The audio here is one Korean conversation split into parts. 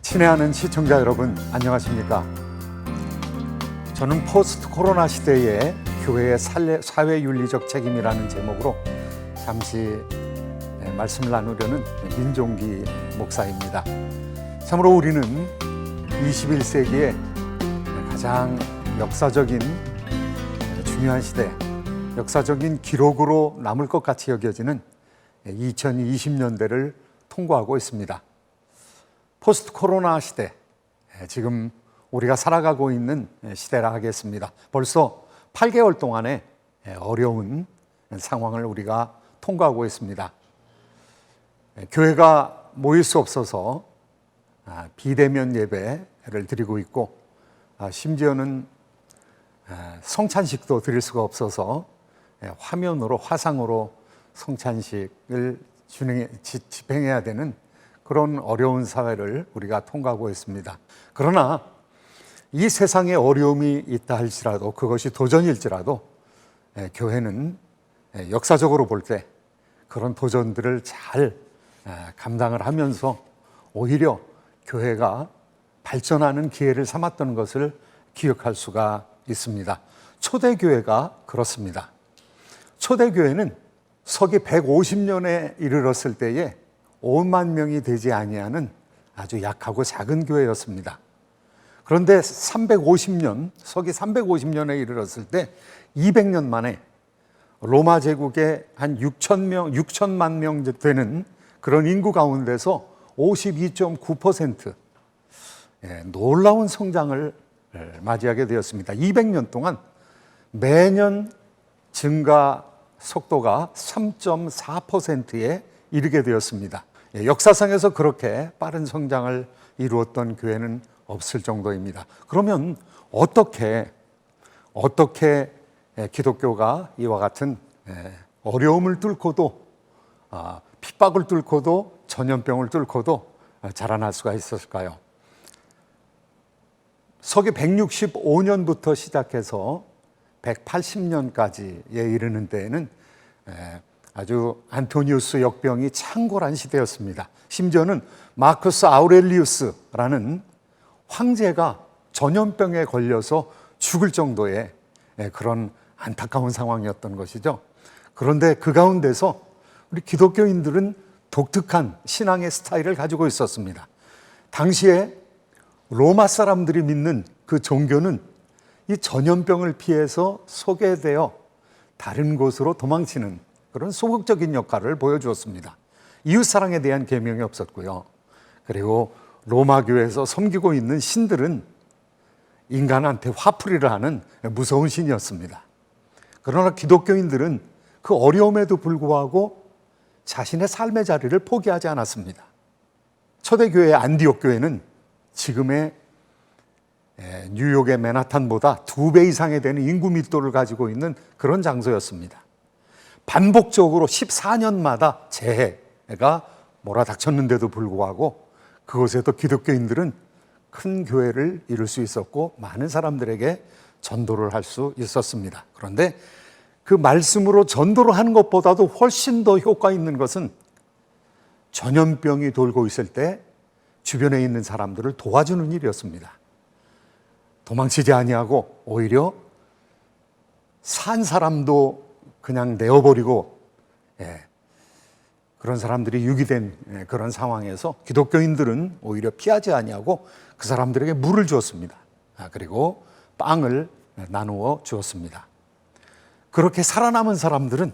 친애하는 시청자 여러분, 안녕하십니까? 저는 포스트 코로나 시대의 교회의 사회윤리적 책임이라는 제목으로 잠시 말씀을 나누려는 민종기 목사입니다. 참으로 우리는 21세기의 가장 역사적인 중요한 시대, 역사적인 기록으로 남을 것 같이 여겨지는 2020년대를 통과하고 있습니다. 포스트 코로나 시대, 지금 우리가 살아가고 있는 시대라 하겠습니다. 벌써 8개월 동안의 어려운 상황을 우리가 통과하고 있습니다. 교회가 모일 수 없어서 비대면 예배를 드리고 있고, 심지어는 성찬식도 드릴 수가 없어서 화면으로, 화상으로 성찬식을 집행해야 되는 그런 어려운 사회를 우리가 통과하고 있습니다. 그러나 이 세상에 어려움이 있다 할지라도, 그것이 도전일지라도 교회는 역사적으로 볼 때 그런 도전들을 잘 감당을 하면서 오히려 교회가 발전하는 기회를 삼았던 것을 기억할 수가 있습니다. 초대교회가 그렇습니다. 초대교회는 서기 150년에 이르렀을 때에 5만 명이 되지 아니하는 아주 약하고 작은 교회였습니다. 그런데 서기 350년에 이르렀을 때 200년 만에 로마 제국의 한 6천만 명 되는 그런 인구 가운데서 52.9% 놀라운 성장을 맞이하게 되었습니다. 200년 동안 매년 증가 속도가 3.4%에 이르게 되었습니다. 역사상에서 그렇게 빠른 성장을 이루었던 교회는 없을 정도입니다. 그러면 어떻게 기독교가 이와 같은 어려움을 뚫고도, 핍박을 뚫고도, 전염병을 뚫고도 자라날 수가 있었을까요? 서기 165년부터 시작해서 180년까지에 이르는 데에는 아주 안토니우스 역병이 창궐한 시대였습니다. 심지어는 마크스 아우렐리우스라는 황제가 전염병에 걸려서 죽을 정도의 그런 안타까운 상황이었던 것이죠. 그런데 그 가운데서 우리 기독교인들은 독특한 신앙의 스타일을 가지고 있었습니다. 당시에 로마 사람들이 믿는 그 종교는 이 전염병을 피해서 소개되어 다른 곳으로 도망치는 그런 소극적인 역할을 보여주었습니다. 이웃사랑에 대한 계명이 없었고요. 그리고 로마 교회에서 섬기고 있는 신들은 인간한테 화풀이를 하는 무서운 신이었습니다. 그러나 기독교인들은 그 어려움에도 불구하고 자신의 삶의 자리를 포기하지 않았습니다. 초대교회 안디옥 교회는 지금의 뉴욕의 맨하탄보다 2배 이상에 되는 인구密도를 가지고 있는 그런 장소였습니다. 반복적으로 14년마다 재해가 몰아닥쳤는데도 불구하고 그곳에도 기독교인들은 큰 교회를 이룰 수 있었고 많은 사람들에게 전도를 할 수 있었습니다. 그런데 그 말씀으로 전도를 하는 것보다도 훨씬 더 효과 있는 것은 전염병이 돌고 있을 때 주변에 있는 사람들을 도와주는 일이었습니다. 도망치지 아니하고 오히려 산 사람도 그냥 내어버리고 그런 사람들이 유기된 그런 상황에서 기독교인들은 오히려 피하지 아니하고 그 사람들에게 물을 주었습니다. 그리고 빵을 나누어 주었습니다. 그렇게 살아남은 사람들은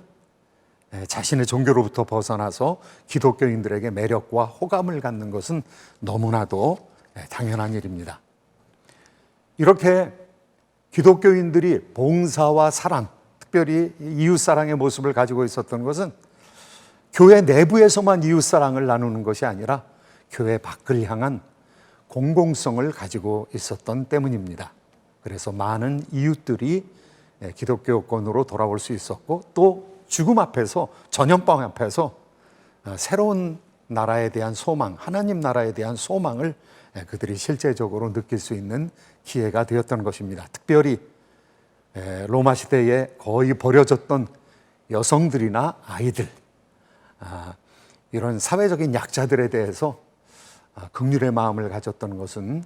자신의 종교로부터 벗어나서 기독교인들에게 매력과 호감을 갖는 것은 너무나도 당연한 일입니다. 이렇게 기독교인들이 봉사와 사랑, 특별히 이웃사랑의 모습을 가지고 있었던 것은 교회 내부에서만 이웃사랑을 나누는 것이 아니라 교회 밖을 향한 공공성을 가지고 있었던 때문입니다. 그래서 많은 이웃들이 기독교권으로 돌아올 수 있었고, 또 죽음 앞에서, 전염병 앞에서 새로운 나라에 대한 소망, 하나님 나라에 대한 소망을 그들이 실제적으로 느낄 수 있는 기회가 되었던 것입니다. 특별히 로마 시대에 거의 버려졌던 여성들이나 아이들, 이런 사회적인 약자들에 대해서 긍휼의 마음을 가졌던 것은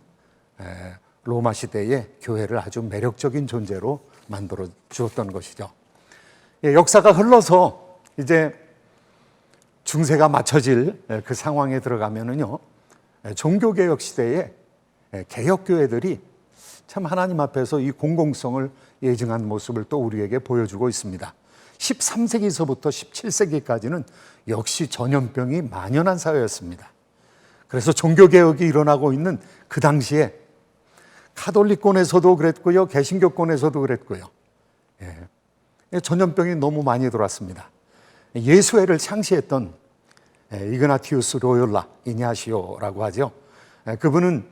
로마 시대의 교회를 아주 매력적인 존재로 만들어 주었던 것이죠. 역사가 흘러서 이제 중세가 맞춰질 그 상황에 들어가면은요, 종교개혁 시대에 개혁교회들이 참 하나님 앞에서 이 공공성을 예증한 모습을 또 우리에게 보여주고 있습니다. 13세기서부터 17세기까지는 역시 전염병이 만연한 사회였습니다. 그래서 종교개혁이 일어나고 있는 그 당시에 카톨릭권에서도 그랬고요, 개신교권에서도 그랬고요, 전염병이 너무 많이 들어왔습니다. 예수회를 창시했던 이그나티우스 로욜라 이냐시오라고 하죠. 그분은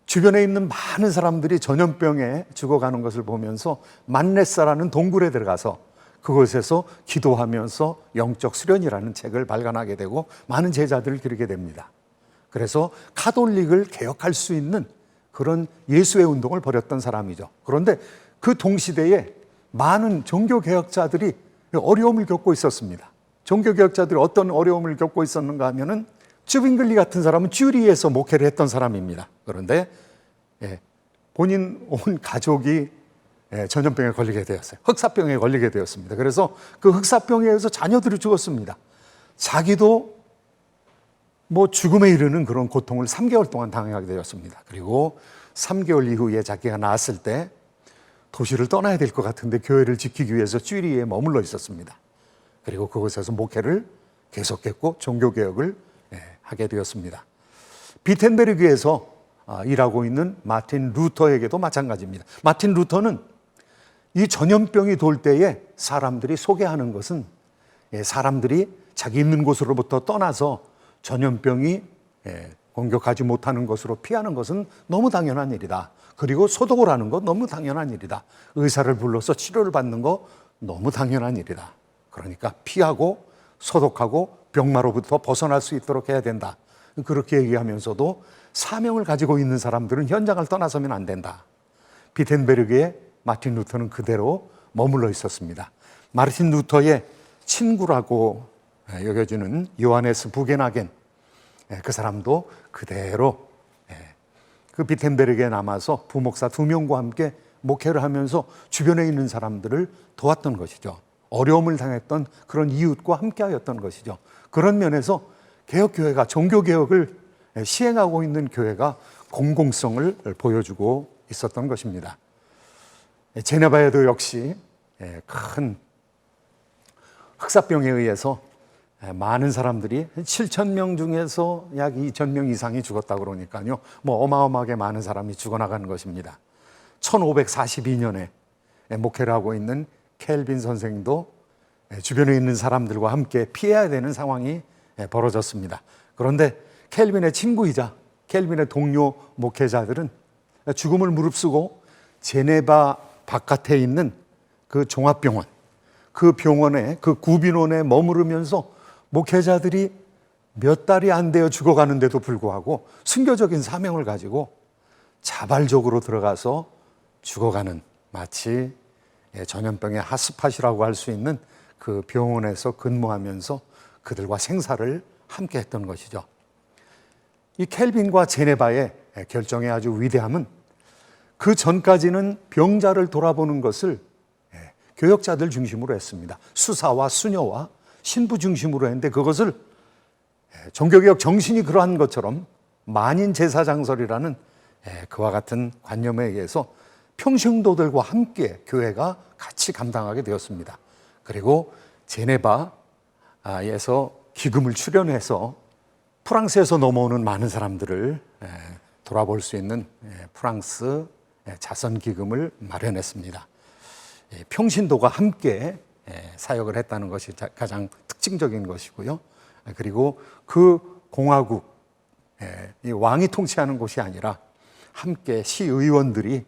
주변에 있는 많은 사람들이 전염병에 죽어가는 것을 보면서 만레사라는 동굴에 들어가서 그곳에서 기도하면서 영적 수련이라는 책을 발간하게 되고 많은 제자들을 기르게 됩니다. 그래서 카톨릭을 개혁할 수 있는 그런 예수회 운동을 벌였던 사람이죠. 그런데 그 동시대에 많은 종교개혁자들이 어려움을 겪고 있었습니다. 종교개혁자들이 어떤 어려움을 겪고 있었는가 하면은 쯔빙글리 같은 사람은 쭈리에서 목회를 했던 사람입니다. 그런데 본인 온 가족이 전염병에 걸리게 되었어요. 흑사병에 걸리게 되었습니다. 그래서 그 흑사병에 의해서 자녀들이 죽었습니다. 자기도 뭐 죽음에 이르는 그런 고통을 3개월 동안 당하게 되었습니다. 그리고 3개월 이후에 자기가 나았을 때 도시를 떠나야 될 것 같은데 교회를 지키기 위해서 쭈리에 머물러 있었습니다. 그리고 그곳에서 목회를 계속했고 종교개혁을 하게 되었습니다. 비텐베르그에서 일하고 있는 마틴 루터에게도 마찬가지입니다. 마틴 루터는 이 전염병이 돌 때에 사람들이 소개하는 것은 사람들이 자기 있는 곳으로부터 떠나서 전염병이 공격하지 못하는 것으로 피하는 것은 너무 당연한 일이다. 그리고 소독을 하는 것 너무 당연한 일이다. 의사를 불러서 치료를 받는 거 너무 당연한 일이다. 그러니까 피하고 소독하고 병마로부터 벗어날 수 있도록 해야 된다. 그렇게 얘기하면서도 사명을 가지고 있는 사람들은 현장을 떠나서면 안 된다. 비텐베르그의 마틴 루터는 그대로 머물러 있었습니다. 마르틴 루터의 친구라고 여겨지는 요하네스 부게나겐, 그 사람도 그대로 그 비텐베르그에 남아서 부목사 2명과 함께 목회를 하면서 주변에 있는 사람들을 도왔던 것이죠. 어려움을 당했던 그런 이웃과 함께 하였던 것이죠. 그런 면에서 개혁교회가 종교개혁을 시행하고 있는 교회가 공공성을 보여주고 있었던 것입니다. 제네바에도 역시 큰 흑사병에 의해서 많은 사람들이 7,000명 중에서 약 2,000명 이상이 죽었다고 그러니까요. 뭐 어마어마하게 많은 사람이 죽어나가는 것입니다. 1542년에 목회를 하고 있는 켈빈 선생도 주변에 있는 사람들과 함께 피해야 되는 상황이 벌어졌습니다. 그런데 켈빈의 친구이자 켈빈의 동료 목회자들은 죽음을 무릅쓰고 제네바 바깥에 있는 그 종합병원, 그 병원에, 그 구빈원에 머무르면서 목회자들이 몇 달이 안 되어 죽어가는데도 불구하고 순교적인 사명을 가지고 자발적으로 들어가서 죽어가는, 마치 전염병의 핫스팟이라고 할 수 있는 그 병원에서 근무하면서 그들과 생사를 함께 했던 것이죠. 이 켈빈과 제네바의 결정의 아주 위대함은 그 전까지는 병자를 돌아보는 것을 교역자들 중심으로 했습니다. 수사와 수녀와 신부 중심으로 했는데 그것을 종교개혁 정신이 그러한 것처럼 만인제사장설이라는 그와 같은 관념에 의해서 평신도들과 함께 교회가 같이 감당하게 되었습니다. 그리고 제네바에서 기금을 출연해서 프랑스에서 넘어오는 많은 사람들을 돌아볼 수 있는 프랑스 자선 기금을 마련했습니다. 평신도가 함께 사역을 했다는 것이 가장 특징적인 것이고요. 그리고 그 공화국, 이 왕이 통치하는 곳이 아니라 함께 시의원들이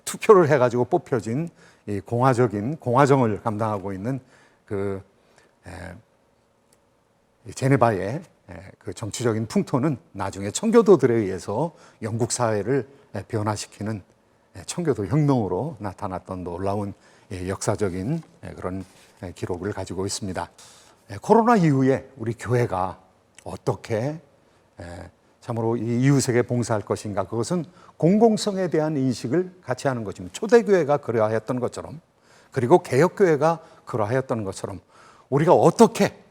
투표를 해가지고 뽑혀진 이 공화적인 공화정을 감당하고 있는 그 제네바의 그 정치적인 풍토는 나중에 청교도들에 의해서 영국 사회를 변화시키는 청교도 혁명으로 나타났던 놀라운 역사적인 그런 기록을 가지고 있습니다. 코로나 이후에 우리 교회가 어떻게 참으로 이 이웃에게 봉사할 것인가, 그것은 공공성에 대한 인식을 같이 하는 것입니다. 초대교회가 그러하였던 것처럼, 그리고 개혁교회가 그러하였던 것처럼 우리가 어떻게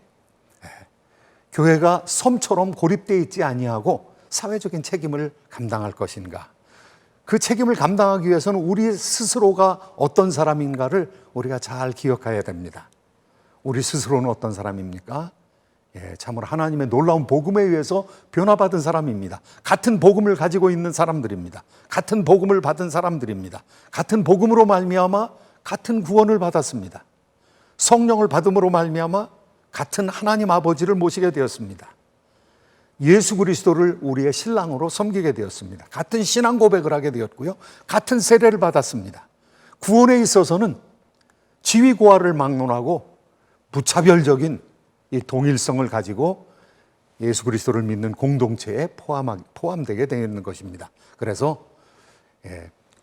교회가 섬처럼 고립되어 있지 아니하고 사회적인 책임을 감당할 것인가, 그 책임을 감당하기 위해서는 우리 스스로가 어떤 사람인가를 우리가 잘 기억해야 됩니다. 우리 스스로는 어떤 사람입니까? 참으로 하나님의 놀라운 복음에 의해서 변화받은 사람입니다. 같은 복음을 가지고 있는 사람들입니다. 같은 복음을 받은 사람들입니다. 같은 복음으로 말미암아 같은 구원을 받았습니다. 성령을 받음으로 말미암아 같은 하나님 아버지를 모시게 되었습니다. 예수 그리스도를 우리의 신랑으로 섬기게 되었습니다. 같은 신앙 고백을 하게 되었고요, 같은 세례를 받았습니다. 구원에 있어서는 지위고하를 막론하고 무차별적인 이 동일성을 가지고 예수 그리스도를 믿는 공동체에 포함되게 되는 것입니다. 그래서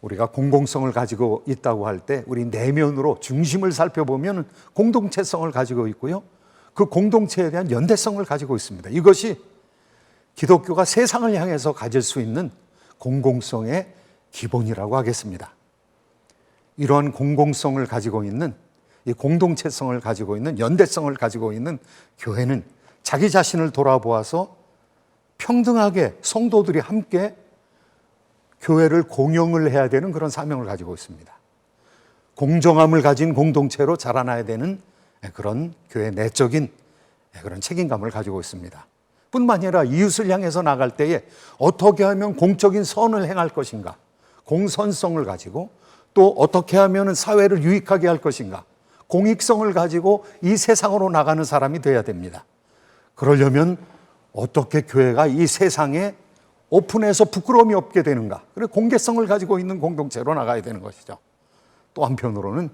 우리가 공공성을 가지고 있다고 할 때 우리 내면으로 중심을 살펴보면 공동체성을 가지고 있고요, 그 공동체에 대한 연대성을 가지고 있습니다. 이것이 기독교가 세상을 향해서 가질 수 있는 공공성의 기본이라고 하겠습니다. 이러한 공공성을 가지고 있는, 이 공동체성을 가지고 있는, 연대성을 가지고 있는 교회는 자기 자신을 돌아보아서 평등하게 성도들이 함께 교회를 공영을 해야 되는 그런 사명을 가지고 있습니다. 공정함을 가진 공동체로 자라나야 되는 그런 교회 내적인 그런 책임감을 가지고 있습니다. 뿐만 아니라 이웃을 향해서 나갈 때에 어떻게 하면 공적인 선을 행할 것인가, 공선성을 가지고, 또 어떻게 하면 사회를 유익하게 할 것인가, 공익성을 가지고 이 세상으로 나가는 사람이 되어야 됩니다. 그러려면 어떻게 교회가 이 세상에 오픈해서 부끄러움이 없게 되는가, 그리고 공개성을 가지고 있는 공동체로 나가야 되는 것이죠. 또 한편으로는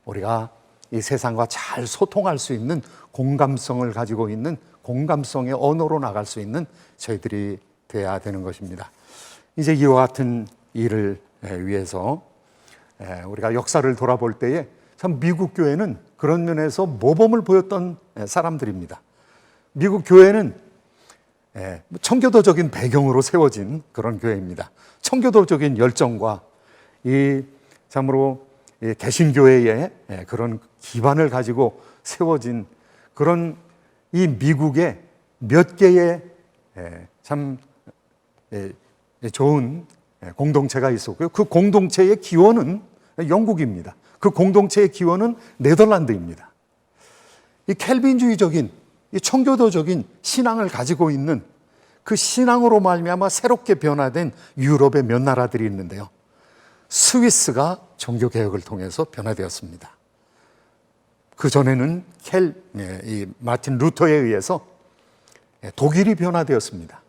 우리가 이 세상과 잘 소통할 수 있는 공감성을 가지고 있는 공감성의 언어로 나갈 수 있는 저희들이 돼야 되는 것입니다. 이제 이와 같은 일을 위해서 우리가 역사를 돌아볼 때에 참 미국 교회는 그런 면에서 모범을 보였던 사람들입니다. 미국 교회는 청교도적인 배경으로 세워진 그런 교회입니다. 청교도적인 열정과 이 참으로 개신교회의 그런 기반을 가지고 세워진 그런 이 미국의 몇 개의 참 좋은 공동체가 있었고요, 그 공동체의 기원은 영국입니다. 그 공동체의 기원은 네덜란드입니다. 이 켈빈주의적인, 이 청교도적인 신앙을 가지고 있는 그 신앙으로 말미암아 새롭게 변화된 유럽의 몇 나라들이 있는데요, 스위스가 종교개혁을 통해서 변화되었습니다. 그 전에는 마틴 루터에 의해서 독일이 변화되었습니다.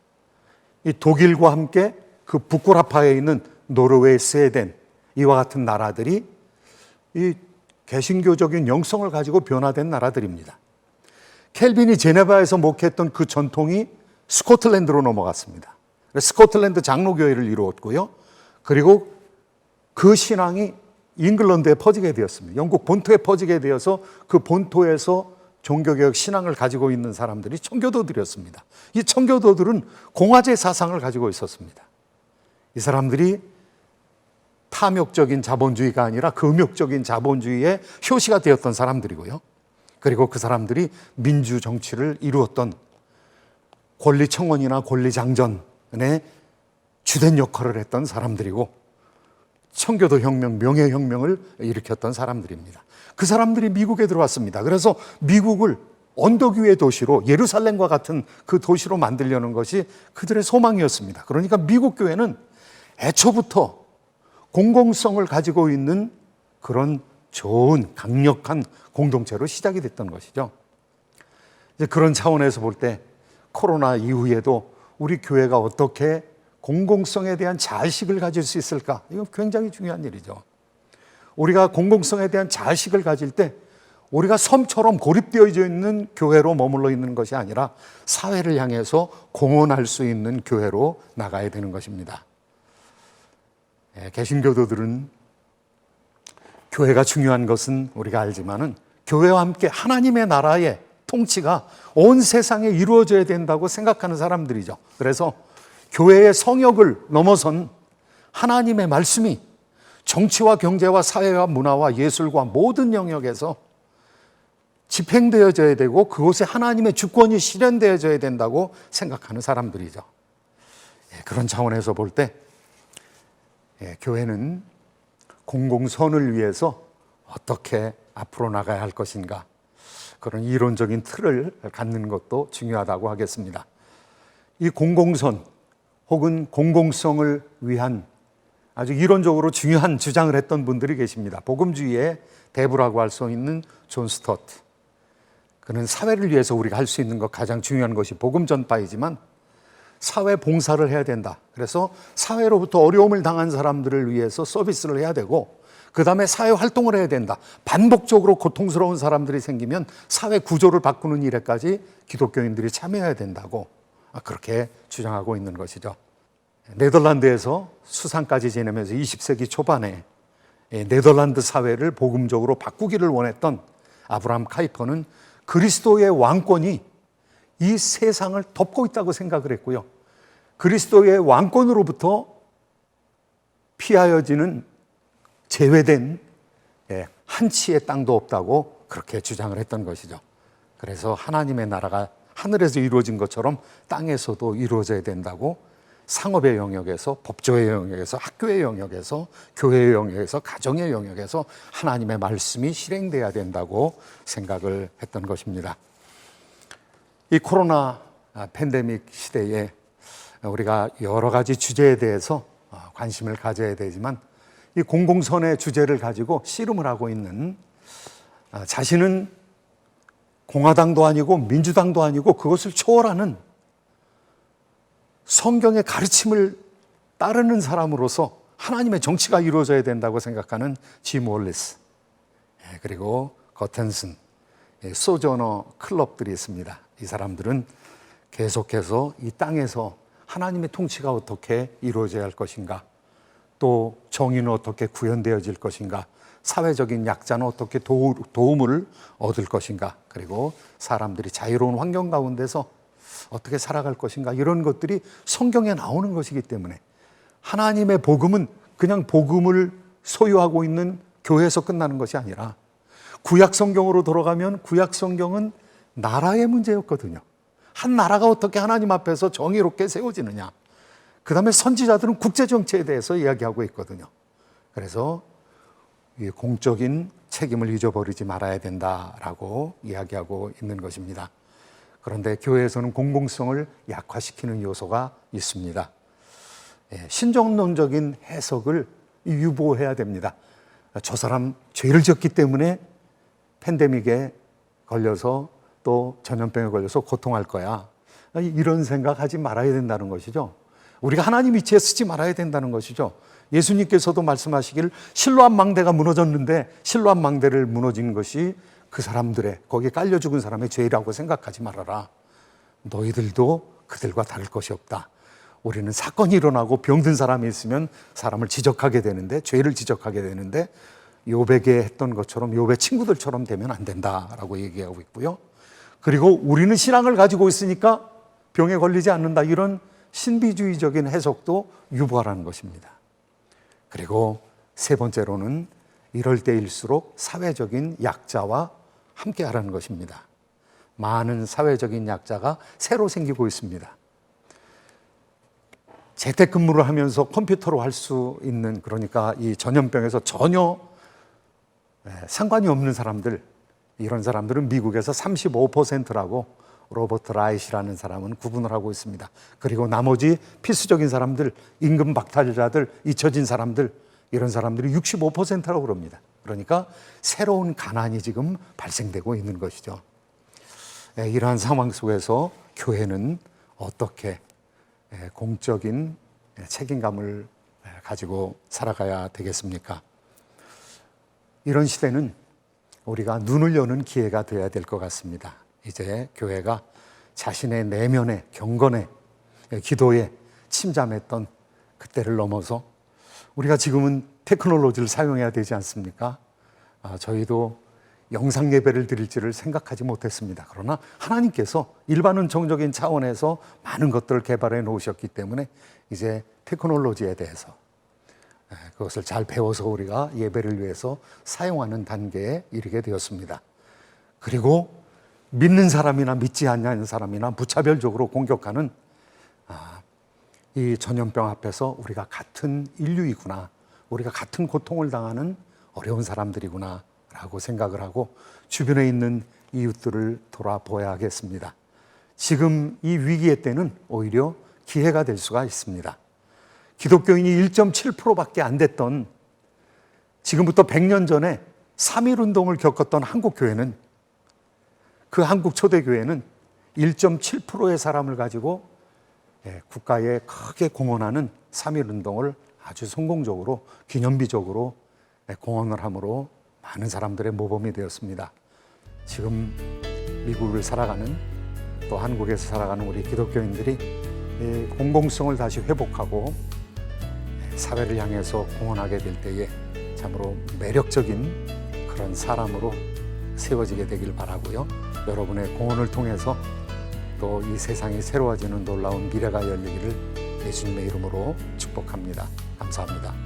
이 독일과 함께 그 북구라파에 있는 노르웨이, 스웨덴, 이와 같은 나라들이 이 개신교적인 영성을 가지고 변화된 나라들입니다. 켈빈이 제네바에서 목회했던 그 전통이 스코틀랜드로 넘어갔습니다. 스코틀랜드 장로교회를 이루었고요, 그리고 그 신앙이 잉글랜드에 퍼지게 되었습니다. 영국 본토에 퍼지게 되어서 그 본토에서 종교개혁 신앙을 가지고 있는 사람들이 청교도들이었습니다. 이 청교도들은 공화제 사상을 가지고 있었습니다. 이 사람들이 탐욕적인 자본주의가 아니라 금욕적인 자본주의의 효시가 되었던 사람들이고요, 그리고 그 사람들이 민주 정치를 이루었던 권리청원이나 권리장전의 주된 역할을 했던 사람들이고, 청교도 혁명, 명예혁명을 일으켰던 사람들입니다. 그 사람들이 미국에 들어왔습니다. 그래서 미국을 언덕 위의 도시로, 예루살렘과 같은 그 도시로 만들려는 것이 그들의 소망이었습니다. 그러니까 미국 교회는 애초부터 공공성을 가지고 있는 그런 좋은 강력한 공동체로 시작이 됐던 것이죠. 이제 그런 차원에서 볼 때 코로나 이후에도 우리 교회가 어떻게 공공성에 대한 자의식을 가질 수 있을까? 이건 굉장히 중요한 일이죠. 우리가 공공성에 대한 자의식을 가질 때 우리가 섬처럼 고립되어 있는 교회로 머물러 있는 것이 아니라 사회를 향해서 공헌할 수 있는 교회로 나가야 되는 것입니다. 개신교도들은 교회가 중요한 것은 우리가 알지만은 교회와 함께 하나님의 나라의 통치가 온 세상에 이루어져야 된다고 생각하는 사람들이죠. 그래서 교회의 성역을 넘어선 하나님의 말씀이 정치와 경제와 사회와 문화와 예술과 모든 영역에서 집행되어져야 되고 그곳에 하나님의 주권이 실현되어져야 된다고 생각하는 사람들이죠. 그런 차원에서 볼 때 교회는 공공선을 위해서 어떻게 앞으로 나가야 할 것인가, 그런 이론적인 틀을 갖는 것도 중요하다고 하겠습니다. 이 공공선 혹은 공공성을 위한 아주 이론적으로 중요한 주장을 했던 분들이 계십니다. 복음주의의 대부라고 할 수 있는 존 스토트. 그는 사회를 위해서 우리가 할 수 있는 것, 가장 중요한 것이 복음 전파이지만 사회 봉사를 해야 된다. 그래서 사회로부터 어려움을 당한 사람들을 위해서 서비스를 해야 되고, 그 다음에 사회 활동을 해야 된다. 반복적으로 고통스러운 사람들이 생기면 사회 구조를 바꾸는 일에까지 기독교인들이 참여해야 된다고 그렇게 주장하고 있는 것이죠. 네덜란드에서 수상까지 지내면서 20세기 초반에 네덜란드 사회를 복음적으로 바꾸기를 원했던 아브라함 카이퍼는 그리스도의 왕권이 이 세상을 덮고 있다고 생각을 했고요. 그리스도의 왕권으로부터 피하여지는 제외된 한치의 땅도 없다고 그렇게 주장을 했던 것이죠. 그래서 하나님의 나라가 하늘에서 이루어진 것처럼 땅에서도 이루어져야 된다고 상업의 영역에서, 법조의 영역에서, 학교의 영역에서, 교회의 영역에서, 가정의 영역에서 하나님의 말씀이 실행돼야 된다고 생각을 했던 것입니다. 이 코로나 팬데믹 시대에 우리가 여러 가지 주제에 대해서 관심을 가져야 되지만 이 공공선의 주제를 가지고 씨름을 하고 있는, 자신은 공화당도 아니고 민주당도 아니고 그것을 초월하는 성경의 가르침을 따르는 사람으로서 하나님의 정치가 이루어져야 된다고 생각하는 짐 월리스, 그리고 거텐슨, 소저너 클럽들이 있습니다. 이 사람들은 계속해서 이 땅에서 하나님의 통치가 어떻게 이루어져야 할 것인가, 또 정의는 어떻게 구현되어질 것인가, 사회적인 약자는 어떻게 도움을 얻을 것인가, 그리고 사람들이 자유로운 환경 가운데서 어떻게 살아갈 것인가, 이런 것들이 성경에 나오는 것이기 때문에 하나님의 복음은 그냥 복음을 소유하고 있는 교회에서 끝나는 것이 아니라 구약 성경으로 돌아가면 구약 성경은 나라의 문제였거든요. 한 나라가 어떻게 하나님 앞에서 정의롭게 세워지느냐, 그 다음에 선지자들은 국제정치에 대해서 이야기하고 있거든요. 그래서 이 공적인 책임을 잊어버리지 말아야 된다라고 이야기하고 있는 것입니다. 그런데 교회에서는 공공성을 약화시키는 요소가 있습니다. 신정론적인 해석을 유보해야 됩니다. 저 사람 죄를 지었기 때문에 팬데믹에 걸려서 또 전염병에 걸려서 고통할 거야, 이런 생각하지 말아야 된다는 것이죠. 우리가 하나님 위치에 쓰지 말아야 된다는 것이죠. 예수님께서도 말씀하시길 실로암 망대가 무너졌는데 실로암 망대를 무너진 것이 그 사람들의, 거기에 깔려 죽은 사람의 죄라고 생각하지 말아라. 너희들도 그들과 다를 것이 없다. 우리는 사건이 일어나고 병든 사람이 있으면 사람을 지적하게 되는데, 죄를 지적하게 되는데 욥에게 했던 것처럼 욥의 친구들처럼 되면 안 된다라고 얘기하고 있고요. 그리고 우리는 신앙을 가지고 있으니까 병에 걸리지 않는다, 이런 신비주의적인 해석도 유보하라는 것입니다. 그리고 세 번째로는 이럴 때일수록 사회적인 약자와 함께 하라는 것입니다. 많은 사회적인 약자가 새로 생기고 있습니다. 재택근무를 하면서 컴퓨터로 할 수 있는, 그러니까 이 전염병에서 전혀 상관이 없는 사람들, 이런 사람들은 미국에서 35%라고 로버트 라이시라는 사람은 구분을 하고 있습니다. 그리고 나머지 필수적인 사람들, 임금 박탈자들, 잊혀진 사람들, 이런 사람들이 65%라고 그럽니다. 그러니까 새로운 가난이 지금 발생되고 있는 것이죠. 이러한 상황 속에서 교회는 어떻게 공적인 책임감을 가지고 살아가야 되겠습니까? 이런 시대는 우리가 눈을 여는 기회가 되어야 될 것 같습니다. 이제 교회가 자신의 내면의 경건에, 기도에 침잠했던 그때를 넘어서 우리가 지금은 테크놀로지를 사용해야 되지 않습니까? 저희도 영상 예배를 드릴지를 생각하지 못했습니다. 그러나 하나님께서 일반은 정적인 차원에서 많은 것들을 개발해 놓으셨기 때문에 이제 테크놀로지에 대해서 그것을 잘 배워서 우리가 예배를 위해서 사용하는 단계에 이르게 되었습니다. 그리고 믿는 사람이나 믿지 않는 사람이나 무차별적으로 공격하는 이 전염병 앞에서 우리가 같은 인류이구나, 우리가 같은 고통을 당하는 어려운 사람들이구나 라고 생각을 하고 주변에 있는 이웃들을 돌아보아야 하겠습니다. 지금 이 위기의 때는 오히려 기회가 될 수가 있습니다. 기독교인이 1.7%밖에 안 됐던, 지금부터 100년 전에 3.1운동을 겪었던 한국교회는, 그 한국 초대교회는 1.7%의 사람을 가지고 국가에 크게 공헌하는 3.1운동을 아주 성공적으로 기념비적으로 공헌을 함으로 많은 사람들의 모범이 되었습니다. 지금 미국을 살아가는, 또 한국에서 살아가는 우리 기독교인들이 공공성을 다시 회복하고 사회를 향해서 공헌하게 될 때에 참으로 매력적인 그런 사람으로 세워지게 되길 바라고요. 여러분의 공헌을 통해서 또 이 세상이 새로워지는 놀라운 미래가 열리기를 예수님의 이름으로 축복합니다. 감사합니다.